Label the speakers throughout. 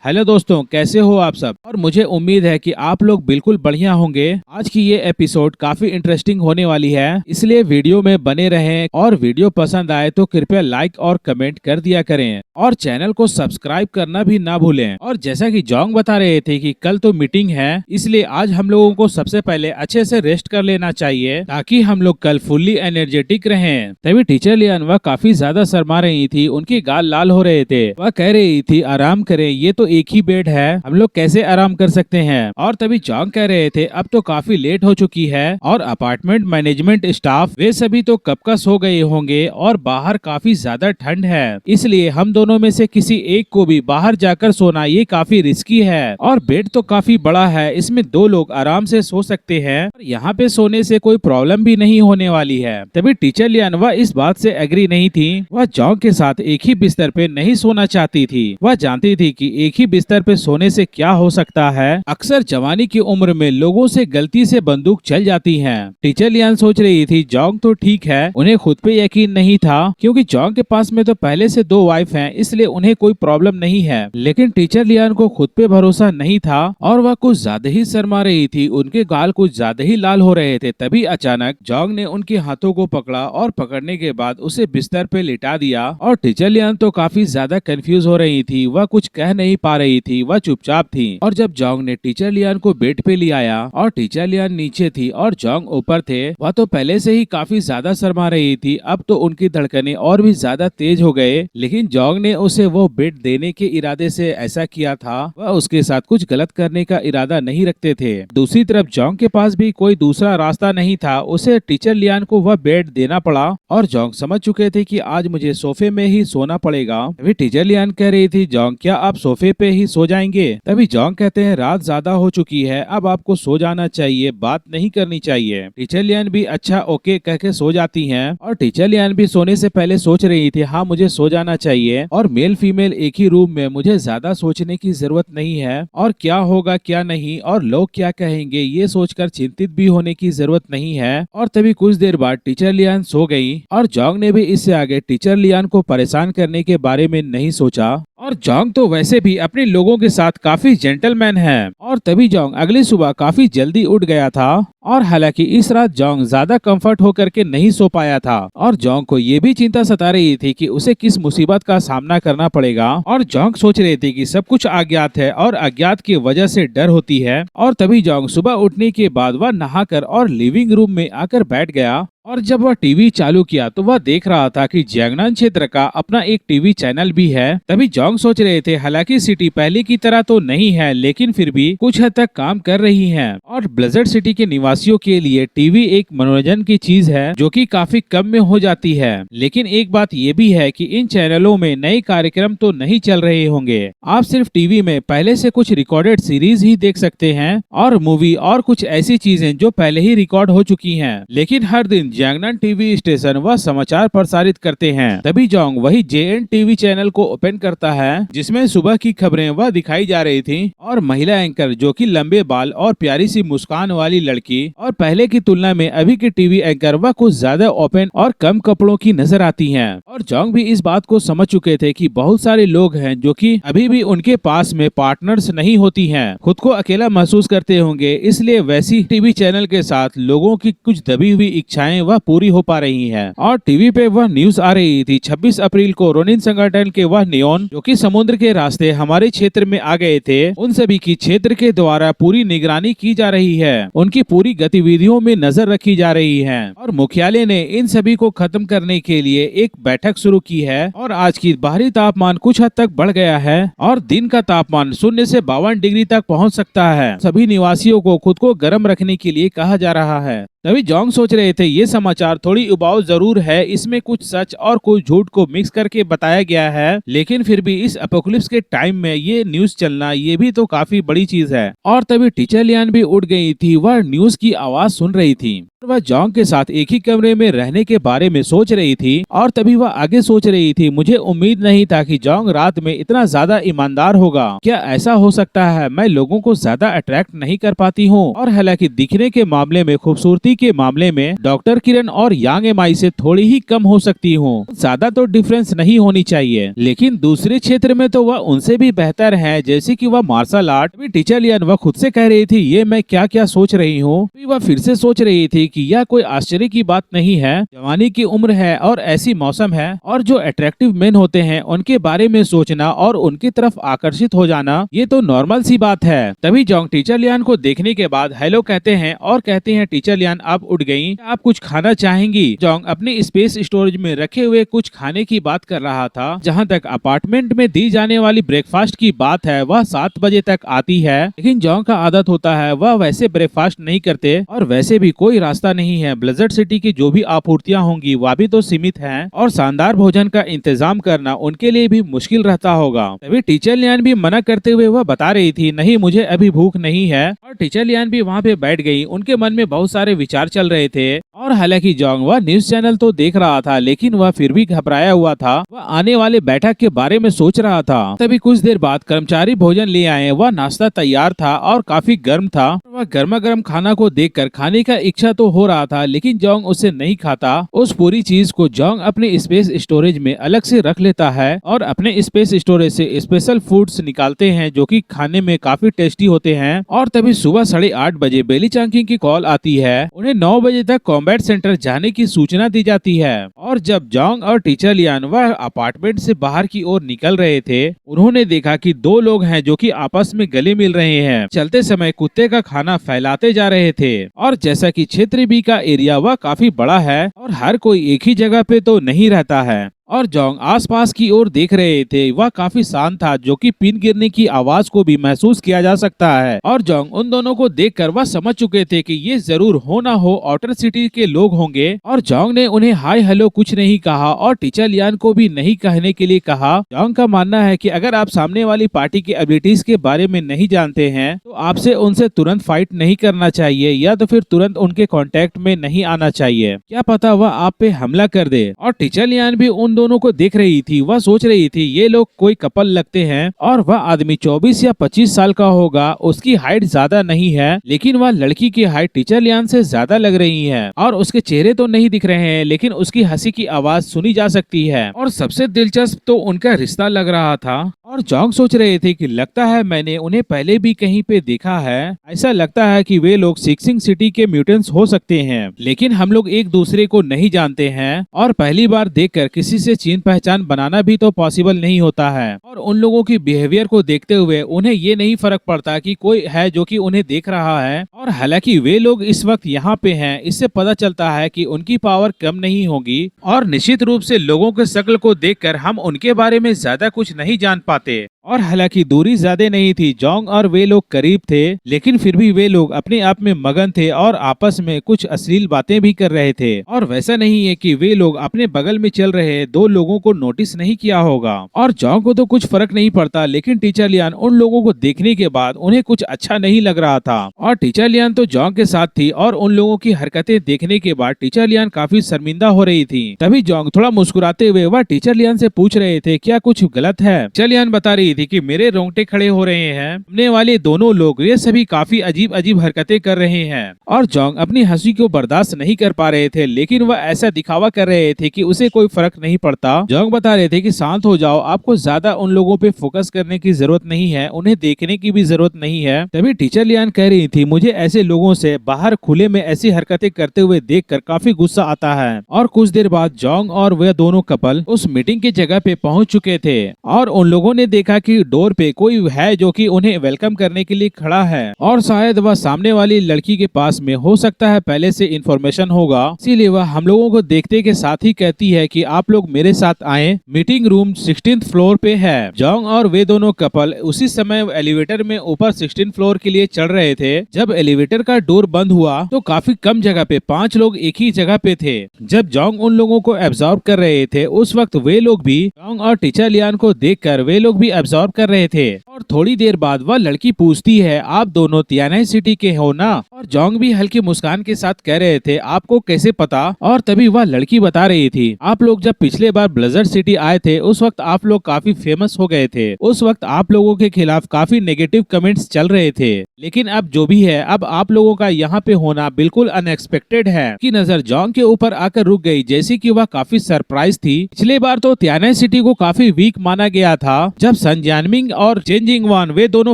Speaker 1: Hello दोस्तों, कैसे हो आप सब। और मुझे उम्मीद है कि आप लोग बिल्कुल बढ़िया होंगे। आज की ये एपिसोड काफी इंटरेस्टिंग होने वाली है, इसलिए वीडियो में बने रहें और वीडियो पसंद आए तो कृपया लाइक और कमेंट कर दिया करें और चैनल को सब्सक्राइब करना भी ना भूलें। और जैसा कि जोंग बता रहे थे कि कल तो मीटिंग है, इसलिए आज हम लोगों को सबसे पहले अच्छे से रेस्ट कर लेना चाहिए ताकि हम लोग कल फुल्ली एनर्जेटिक रहें। तभी टीचर लियान वह काफी ज्यादा शर्मा रही थी, उनके गाल लाल हो रहे थे। वह कह रही थी आराम करें, ये तो एक ही बेड है, हम लोग कैसे आराम कर सकते हैं। और तभी जोंग कह रहे थे अब तो काफी लेट हो चुकी है और अपार्टमेंट मैनेजमेंट स्टाफ वे सभी तो कब का सो गए होंगे और बाहर काफी ज्यादा ठंड है, इसलिए हम दोनों में से किसी एक को भी बाहर जाकर सोना ये काफी रिस्की है। और बेड तो काफी बड़ा है, इसमें 2 लोग आराम से सो सकते हैं और यहाँ पे सोने से कोई प्रॉब्लम भी नहीं होने वाली है। तभी टीचर लियान वह इस बात से एग्री नहीं थी। वह जोंग के साथ एक ही बिस्तर पे नहीं सोना चाहती थी। वह जानती थी कि एक ही बिस्तर पे सोने से क्या हो सकता है। अक्सर जवानी की उम्र में लोगों से गलती से बंदूक चल जाती है। टीचर लियान सोच रही थी जोंग तो ठीक है, उन्हें खुद पे यकीन नहीं था क्योंकि जोंग के पास में तो पहले से 2 वाइफ हैं, इसलिए उन्हें कोई प्रॉब्लम नहीं है। लेकिन टीचर लियान को खुद पे भरोसा नहीं था और वह कुछ ज्यादा ही शर्मा रही थी, उनके गाल कुछ ज्यादा ही लाल हो रहे थे। तभी अचानक जोंग ने उनके हाथों को पकड़ा और पकड़ने के बाद उसे बिस्तर पे लिटा दिया। और टीचर लियान तो काफी ज्यादा कंफ्यूज हो रही थी, वह कुछ कह नहीं पा रही थी, वह चुपचाप थी। और जब जोंग ने टीचर लियान को बेड पे ले आया और टीचर लियान नीचे थी और जोंग ऊपर थे, वह तो पहले से ही काफी ज्यादा शर्मा रही थी। अब तो उनकी धड़कनें और भी ज्यादा तेज हो गए। लेकिन जोंग ने उसे वो बेड देने के इरादे से ऐसा किया था, वह उसके साथ कुछ गलत करने का इरादा नहीं रखते थे। दूसरी तरफ जोंग के पास भी कोई दूसरा रास्ता नहीं था, उसे टीचर लियान को वह बेड देना पड़ा। और जोंग समझ चुके थे कि आज मुझे सोफे में ही सोना पड़ेगा। तभी टीचर लियान कह रही थी जोंग क्या आप सोफे पे ही सो जाएंगे। तभी जोंग कहते हैं रात ज्यादा हो चुकी है, अब आपको सो जाना चाहिए, बात नहीं करनी चाहिए। टीचर लियान भी अच्छा ओके कह के सो जाती हैं। और टीचर लियान भी सोने से पहले सोच रही थी हाँ मुझे सो जाना चाहिए और मेल फीमेल एक ही रूम में, मुझे ज्यादा सोचने की जरूरत नहीं है और क्या होगा क्या नहीं और लोग क्या कहेंगे ये सोचकर चिंतित भी होने की जरूरत नहीं है। और तभी कुछ देर बाद टीचर लियान सो गई और जोंग ने भी इससे आगे टीचर लियान को परेशान करने के बारे में नहीं सोचा। और जोंग तो वैसे भी अपने लोगों के साथ काफी जेंटलमैन है। और तभी जोंग अगली सुबह काफी जल्दी उठ गया था। और हालांकि इस रात जोंग ज्यादा कंफर्ट होकर के नहीं सो पाया था और जोंग को ये भी चिंता सता रही थी कि उसे किस मुसीबत का सामना करना पड़ेगा। और जोंग सोच रही थी कि सब कुछ अज्ञात है और अज्ञात की वजह से डर होती है। और तभी जोंग सुबह उठने के बाद वह नहाकर और लिविंग रूम में आकर बैठ गया। और जब वह टीवी चालू किया तो वह देख रहा था कि जियांगनान क्षेत्र का अपना एक टीवी चैनल भी है। तभी जोंग सोच रहे थे हालांकि सिटी पहले की तरह तो नहीं है, लेकिन फिर भी कुछ हद तक काम कर रही है। और ब्लिज़र्ड सिटी के निवासियों के लिए टीवी एक मनोरंजन की चीज है जो कि काफी कम में हो जाती है। लेकिन एक बात ये भी है कि इन चैनलों में नए कार्यक्रम तो नहीं चल रहे होंगे, आप सिर्फ टीवी में पहले से कुछ रिकॉर्डेड सीरीज ही देख सकते हैं और मूवी और कुछ ऐसी चीजें जो पहले ही रिकॉर्ड हो चुकी हैं। लेकिन हर दिन जियांगनान टीवी स्टेशन वह समाचार प्रसारित करते हैं। तभी जोंग वही जेएन टीवी चैनल को ओपन करता है जिसमें सुबह की खबरें वह दिखाई जा रही थी। और महिला एंकर जो कि लंबे बाल और प्यारी सी मुस्कान वाली लड़की और पहले की तुलना में अभी की टीवी एंकर वह कुछ ज्यादा ओपन और कम कपड़ों की नजर आती हैं। और जोंग भी इस बात को समझ चुके थे कि बहुत सारे लोग हैं जो कि अभी भी उनके पास में पार्टनर्स नहीं होती हैं, खुद को अकेला महसूस करते होंगे, इसलिए वैसी टीवी चैनल के साथ लोगों की कुछ दबी हुई इच्छाएं वह पूरी हो पा रही है। और टीवी पे वह न्यूज आ रही थी 26 अप्रैल को रोनिन संगठन के वह नियोन जो कि समुद्र के रास्ते हमारे क्षेत्र में आ गए थे, उन सभी की क्षेत्र के द्वारा पूरी निगरानी की जा रही है, उनकी पूरी गतिविधियों में नजर रखी जा रही है। और मुख्यालय ने इन सभी को खत्म करने के लिए एक बैठक शुरू की है। और आज की बाहरी तापमान कुछ हद तक बढ़ गया है और दिन का तापमान 0 से 52 डिग्री तक पहुंच सकता है। सभी निवासियों को खुद को गर्म रखने के लिए कहा जा रहा है। तभी जोंग सोच रहे थे ये समाचार थोड़ी उबाऊ जरूर है, इसमें कुछ सच और कुछ झूठ को मिक्स करके बताया गया है, लेकिन फिर भी इस एपोकलिप्स के टाइम में ये न्यूज चलना ये भी तो काफी बड़ी चीज है। और तभी टीचर लियान भी उठ गई थी, वह न्यूज की आवाज सुन रही थी। वह जोंग के साथ एक ही कमरे में रहने के बारे में सोच रही थी। और तभी वह आगे सोच रही थी मुझे उम्मीद नहीं था कि जोंग रात में इतना ज्यादा ईमानदार होगा। क्या ऐसा हो सकता है मैं लोगों को ज्यादा अट्रैक्ट नहीं कर पाती हूँ और हालांकि दिखने के मामले में खूबसूरती सेफ्टी के मामले में डॉक्टर किरण और यांग एमआई से थोड़ी ही कम हो सकती हूँ, ज्यादा तो डिफरेंस नहीं होनी चाहिए, लेकिन दूसरे क्षेत्र में तो वह उनसे भी बेहतर है, जैसे कि वह मार्शल आर्ट। टीचर लियान वह खुद से कह रही थी, ये मैं क्या क्या सोच रही हूँ। वह फिर से सोच रही थी कि यह कोई आश्चर्य की बात नहीं है, जवानी की उम्र है और ऐसी मौसम है, और जो अट्रैक्टिव मेन होते हैं उनके बारे में सोचना और उनकी तरफ आकर्षित हो जाना, ये तो नॉर्मल सी बात है। तभी जोंग टीचर लियान को देखने के बाद हेलो कहते हैं और कहते हैं, टीचर लियान आप उठ गयी, आप कुछ खाना चाहेंगी। जोंग अपने स्पेस स्टोरेज में रखे हुए कुछ खाने की बात कर रहा था। जहाँ तक अपार्टमेंट में दी जाने वाली ब्रेकफास्ट की बात है, वह 7 बजे तक आती है, लेकिन जोंग का आदत होता है वह वैसे ब्रेकफास्ट नहीं करते, और वैसे भी कोई रास्ता नहीं है। ब्लिज़र्ड सिटी की जो भी आपूर्तियां होंगी वह भी तो सीमित हैं, और शानदार भोजन का इंतजाम करना उनके लिए भी मुश्किल रहता होगा। तभी टीचर लियान भी मना करते हुए वह बता रही थी, नहीं मुझे अभी भूख नहीं है, और टीचर लियान भी वहाँ पे बैठ गई। उनके मन में बहुत सारे विचार चल रहे थे, और हालांकि जोंग वह न्यूज चैनल तो देख रहा था, लेकिन वह फिर भी घबराया हुआ था। वह आने वाले बैठक के बारे में सोच रहा था। तभी कुछ देर बाद कर्मचारी भोजन ले आए। वह नाश्ता तैयार था और काफी गर्म था। वह गर्मा गर्म खाना को देखकर खाने का इच्छा तो हो रहा था, लेकिन जोंग उसे नहीं खाता। उस पूरी चीज को जोंग अपने स्पेस स्टोरेज में अलग से रख लेता है, और अपने स्पेस स्टोरेज से स्पेशल फूड्स निकालते हैं जो कि खाने में काफी टेस्टी होते हैं। और तभी सुबह 8:30 बजे बेली चांकिंग की कॉल आती है। उन्हें 9 बजे तक कॉम्बैट सेंटर जाने की सूचना दी जाती है। और जब जोंग और टीचर लियान वह अपार्टमेंट से बाहर की ओर निकल रहे थे, उन्होंने देखा कि 2 लोग हैं जो कि आपस में गले मिल रहे हैं। चलते समय कुत्ते का खाना फैलाते जा रहे थे, और जैसा कि क्षेत्र बी का एरिया वह काफी बड़ा है और हर कोई एक ही जगह पे तो नहीं रहता है। और जोंग आसपास की ओर देख रहे थे। वह काफी शांत था, जो कि पिन गिरने की आवाज को भी महसूस किया जा सकता है। और जोंग उन दोनों को देखकर वह समझ चुके थे कि ये जरूर हो ना हो आउटर सिटी के लोग होंगे। और जोंग ने उन्हें हाय हेलो कुछ नहीं कहा, और टीचर लियान को भी नहीं कहने के लिए कहा। जोंग का मानना है कि अगर आप सामने वाली पार्टी की एबिलिटीज के बारे में नहीं जानते हैं, तो आपसे उनसे तुरंत फाइट नहीं करना चाहिए, या तो फिर तुरंत उनके कांटेक्ट में नहीं आना चाहिए। क्या पता वह आप पे हमला कर दे। और टीचर लियान भी उन दोनों को देख रही थी। वह सोच रही थी ये लोग कोई कपल लगते हैं, और वह आदमी 24 या 25 साल का होगा। उसकी हाइट ज्यादा नहीं है, लेकिन वह लड़की की हाइट टीचर लियान से ज्यादा लग रही है। और उसके चेहरे तो नहीं दिख रहे हैं, लेकिन उसकी हंसी की आवाज सुनी जा सकती है। और सबसे दिलचस्प तो उनका रिश्ता लग रहा था। और जोंग सोच रहे थे कि लगता है मैंने उन्हें पहले भी कहीं पे देखा है। ऐसा लगता है कि वे लोग सिक्सिंग सिटी के म्यूटेंट्स हो सकते हैं, लेकिन हम लोग एक दूसरे को नहीं जानते हैं, और पहली बार देखकर किसी से चीन पहचान बनाना भी तो पॉसिबल नहीं होता है। और उन लोगों की बिहेवियर को देखते हुए उन्हें ये नहीं फर्क पड़ता कि कोई है जो कि उन्हें देख रहा है। और हालांकि वे लोग इस वक्त यहाँ पे हैं, इससे पता चलता है कि उनकी पावर कम नहीं होगी। और निश्चित रूप से लोगों के शक्ल को देखकर हम उनके बारे में ज्यादा कुछ नहीं जान पाते। और हालांकि दूरी ज्यादा नहीं थी, जोंग और वे लोग करीब थे, लेकिन फिर भी वे लोग अपने आप में मगन थे और आपस में कुछ अश्लील बातें भी कर रहे थे। और वैसा नहीं है कि वे लोग अपने बगल में चल रहे 2 लोगों को नोटिस नहीं किया होगा। और जोंग को तो कुछ फर्क नहीं पड़ता, लेकिन टीचर लियान उन लोगों को देखने के बाद उन्हें कुछ अच्छा नहीं लग रहा था। और टीचर लियान तो जोंग के साथ थी, और उन लोगों की हरकतें देखने के बाद टीचर लियान काफी शर्मिंदा हो रही थी। तभी जोंग थोड़ा मुस्कुराते हुए वह टीचर लियान से पूछ रहे थे, क्या कुछ गलत है। टीचर लियान बता रही थी कि मेरे रोंगटे खड़े हो रहे हैं, सामने वाले दोनों लोग ये सभी काफी अजीब अजीब हरकतें कर रहे हैं। और जोंग अपनी हंसी को बर्दाश्त नहीं कर पा रहे थे, लेकिन वह ऐसा दिखावा कर रहे थे कि उसे कोई फर्क नहीं पड़ता। जोंग बता रहे थे कि शांत हो जाओ, आपको ज्यादा उन लोगों पे फोकस करने की जरूरत नहीं है, उन्हें देखने की भी जरूरत नहीं है। तभी टीचर लियान कह रही थी, मुझे ऐसे लोगों से बाहर खुले में ऐसी हरकतें करते हुए देखकर काफी गुस्सा आता है। और कुछ देर बाद जोंग और वह दोनों कपल उस मीटिंग की जगह पे पहुंच चुके थे, और उन लोगों ने देखा कि डोर पे कोई है जो कि उन्हें वेलकम करने के लिए खड़ा है। और शायद वह सामने वाली लड़की के पास में हो सकता है पहले से इंफॉर्मेशन होगा, इसीलिए वह हम लोगों को देखते के साथ ही कहती है कि आप लोग मेरे साथ आए, मीटिंग रूम 16th फ्लोर पे है। जोंग और वे दोनों कपल उसी समय एलिवेटर में ऊपर 16th फ्लोर के लिए चढ़ रहे थे। जब एलिवेटर का डोर बंद हुआ तो काफी कम जगह पे 5 लोग एक ही जगह पे थे। जब जोंग उन लोगों को एब्जॉर्ब कर रहे थे, उस वक्त वे लोग भी जोंग और टीचर लियान को देखकर वे लोग भी ऑब्जर्व कर रहे थे और थोड़ी देर बाद वह लड़की पूछती है, आप दोनों तियानाई सिटी के हो ना? और जोंग भी हल्की मुस्कान के साथ कह रहे थे, आपको कैसे पता? और तभी वह लड़की बता रही थी, आप लोग जब पिछले बार ब्लिज़र्ड सिटी आए थे उस वक्त आप लोग काफी फेमस हो गए थे। उस वक्त आप लोगों के खिलाफ काफी नेगेटिव कमेंट्स चल रहे थे, लेकिन अब जो भी है, अब आप लोगों का यहाँ पे होना बिल्कुल अनएक्सपेक्टेड है। की नजर जोंग के ऊपर आकर रुक गई, जैसे कि वह काफी सरप्राइज थी। पिछले बार तो तियानाई सिटी को काफी वीक माना गया था। जब सन जानमिंग और चेन जिंगवान वे दोनों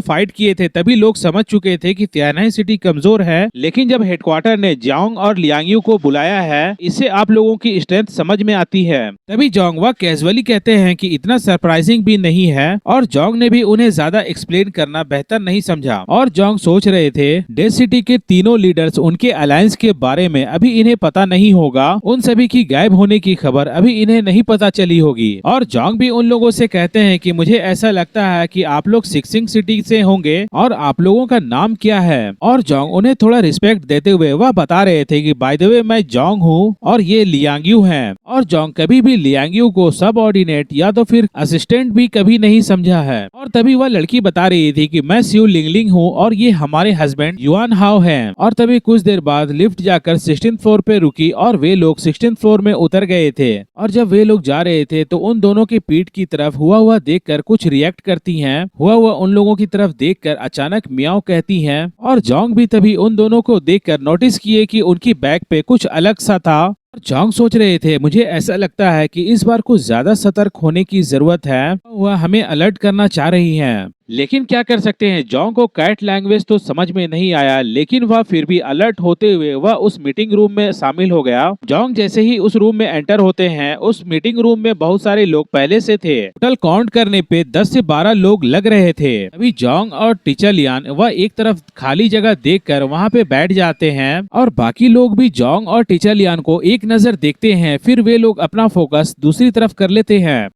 Speaker 1: फाइट किए थे तभी लोग समझ चुके थे कि तियानाई सिटी कमजोर है, लेकिन जब हेडक्वार्टर ने जोंग और लियांग को बुलाया है, इससे आप लोगों की स्ट्रेंथ समझ में आती है। तभी जोंग वह कैजुअली कहते हैं कि इतना सरप्राइजिंग भी नहीं है, और जोंग ने भी उन्हें ज्यादा एक्सप्लेन करना बेहतर नहीं समझा। और जोंग सोच रहे थे डेथ सिटी के तीनों लीडर्स उनके अलायंस के बारे में अभी इन्हें पता नहीं होगा, उन सभी की गायब होने की खबर अभी इन्हें नहीं पता चली होगी। और जोंग भी उन लोगों से कहते हैं कि मुझे ऐसा लगता है कि आप लोग सिक्सिंग सिटी से होंगे और आप लोगों का नाम क्या है? और जोंग उन्हें थोड़ा रिस्पेक्ट देते हुए वह बता रहे थे कि बाय द वे मैं जोंग हूँ और ये लियांग हैं। और जोंग कभी भी लियांग को सबऑर्डिनेट या तो फिर असिस्टेंट भी कभी नहीं समझा है। और तभी वह लड़की बता रही थी कि मैं सिउ लिंगलिंग हूँ और ये हमारे हस्बैंड युआन हाओ हैं। और तभी कुछ देर बाद लिफ्ट जाकर 16th फ्लोर पे रुकी और वे लोग 16th फ्लोर में उतर गए थे। और जब वे लोग जा रहे थे तो उन दोनों की पीठ की तरफ हुआ देखकर कुछ रिएक्ट करती हैं। हुआ उन लोगों की तरफ देखकर अचानक मियाओ कहती हैं, और जोंग भी तभी उन दोनों को देखकर नोटिस किए कि उनकी बैक पे कुछ अलग सा था। जोंग सोच रहे थे, मुझे ऐसा लगता है कि इस बार कुछ ज्यादा सतर्क होने की जरूरत है, वह हमें अलर्ट करना चाह रही हैं। लेकिन क्या कर सकते हैं, जोंग को कैट लैंग्वेज तो समझ में नहीं आया, लेकिन वह फिर भी अलर्ट होते हुए वह उस मीटिंग रूम में शामिल हो गया। जोंग जैसे ही उस रूम में एंटर होते हैं, उस मीटिंग रूम में बहुत सारे लोग पहले से थे। टोटल काउंट करने पे 10 से 12 लोग लग रहे थे। अभी जोंग और टीचर लियान वह एक तरफ खाली जगह देखकर वहां पे बैठ जाते हैं, और बाकी लोग भी जोंग और टीचर लियान को एक नजर देखते हैं, फिर वे लोग अपना फोकस दूसरी तरफ कर लेते हैं।